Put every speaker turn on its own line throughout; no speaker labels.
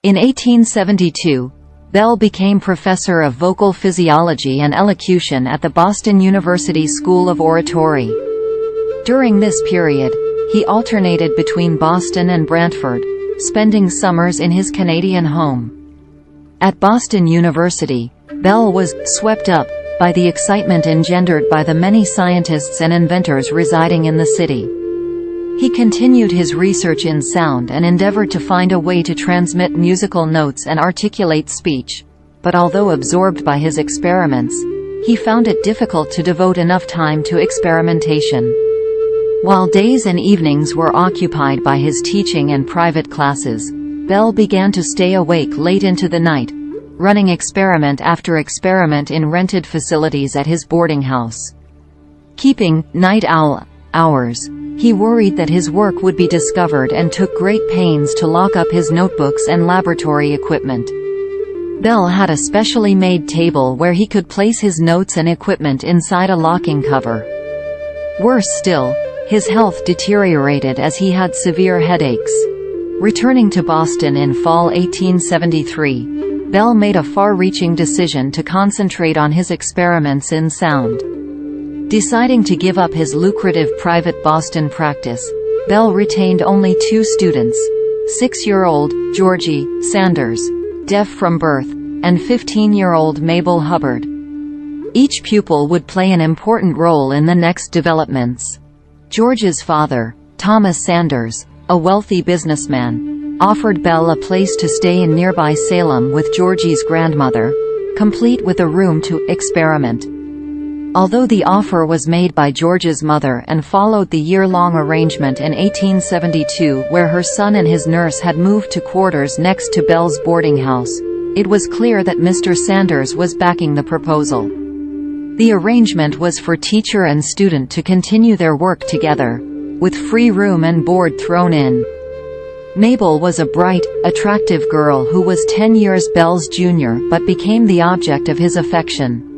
In 1872, Bell became professor of vocal physiology and elocution at the Boston University School of Oratory. During this period, he alternated between Boston and Brantford, spending summers in his Canadian home. At Boston University, Bell was swept up by the excitement engendered by the many scientists and inventors residing in the city. He continued his research in sound and endeavored to find a way to transmit musical notes and articulate speech, but although absorbed by his experiments, he found it difficult to devote enough time to experimentation. While days and evenings were occupied by his teaching and private classes, Bell began to stay awake late into the night, running experiment after experiment in rented facilities at his boarding house. Keeping night owl hours, he worried that his work would be discovered and took great pains to lock up his notebooks and laboratory equipment. Bell had a specially made table where he could place his notes and equipment inside a locking cover. Worse still, his health deteriorated as he had severe headaches. Returning to Boston in fall 1873, Bell made a far-reaching decision to concentrate on his experiments in sound. Deciding to give up his lucrative private Boston practice, Bell retained only 2 students, 6-year-old Georgie Sanders, deaf from birth, and 15-year-old Mabel Hubbard. Each pupil would play an important role in the next developments. George's father, Thomas Sanders, a wealthy businessman, offered Bell a place to stay in nearby Salem with Georgie's grandmother, complete with a room to experiment. Although the offer was made by George's mother and followed the year-long arrangement in 1872 where her son and his nurse had moved to quarters next to Bell's boarding house, it was clear that Mr. Sanders was backing the proposal. The arrangement was for teacher and student to continue their work together, with free room and board thrown in. Mabel was a bright, attractive girl who was 10 years Bell's junior but became the object of his affection.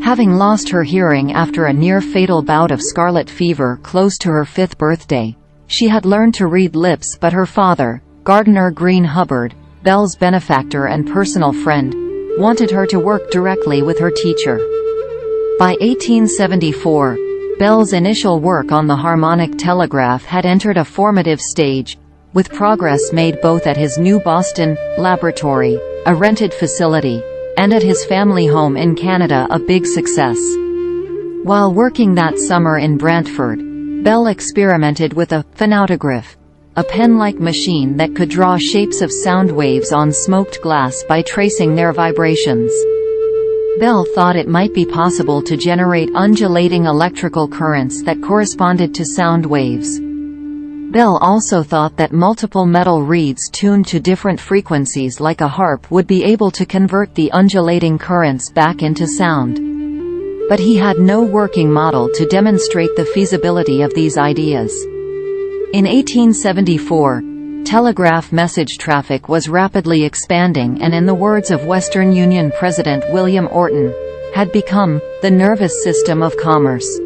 Having lost her hearing after a near-fatal bout of scarlet fever close to her 5th birthday, she had learned to read lips, but her father, Gardiner Greene Hubbard, Bell's benefactor and personal friend, wanted her to work directly with her teacher. By 1874, Bell's initial work on the harmonic telegraph had entered a formative stage, with progress made both at his new Boston laboratory, a rented facility, and at his family home in Canada, a big success. While working that summer in Brantford, Bell experimented with a phonautograph, a pen-like machine that could draw shapes of sound waves on smoked glass by tracing their vibrations. Bell thought it might be possible to generate undulating electrical currents that corresponded to sound waves. Bell also thought that multiple metal reeds tuned to different frequencies like a harp would be able to convert the undulating currents back into sound. But he had no working model to demonstrate the feasibility of these ideas. In 1874, telegraph message traffic was rapidly expanding and, in the words of Western Union President William Orton, had become the nervous system of commerce.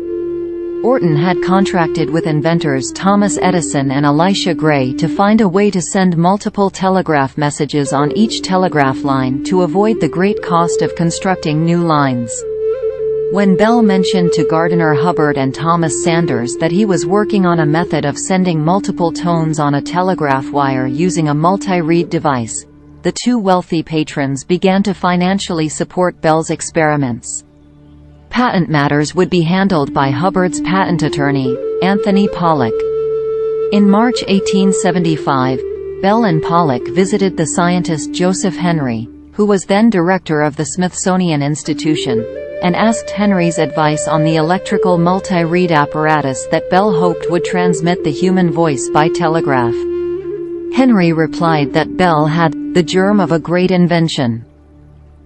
Orton had contracted with inventors Thomas Edison and Elisha Gray to find a way to send multiple telegraph messages on each telegraph line to avoid the great cost of constructing new lines. When Bell mentioned to Gardiner Hubbard and Thomas Sanders that he was working on a method of sending multiple tones on a telegraph wire using a multi-reed device, the 2 wealthy patrons began to financially support Bell's experiments. Patent matters would be handled by Hubbard's patent attorney, Anthony Pollock. In March 1875, Bell and Pollock visited the scientist Joseph Henry, who was then director of the Smithsonian Institution, and asked Henry's advice on the electrical multi-reed apparatus that Bell hoped would transmit the human voice by telegraph. Henry replied that Bell had the germ of a great invention.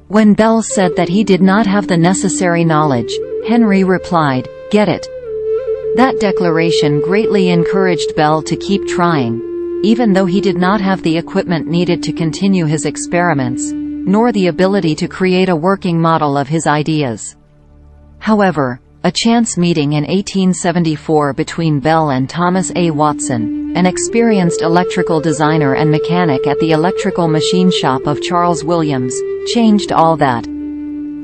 When Bell said that he did not have the necessary knowledge, Henry replied, "Get it." That declaration greatly encouraged Bell to keep trying, even though he did not have the equipment needed to continue his experiments, nor the ability to create a working model of his ideas. However, a chance meeting in 1874 between Bell and Thomas A. Watson, an experienced electrical designer and mechanic at the electrical machine shop of Charles Williams, changed all that.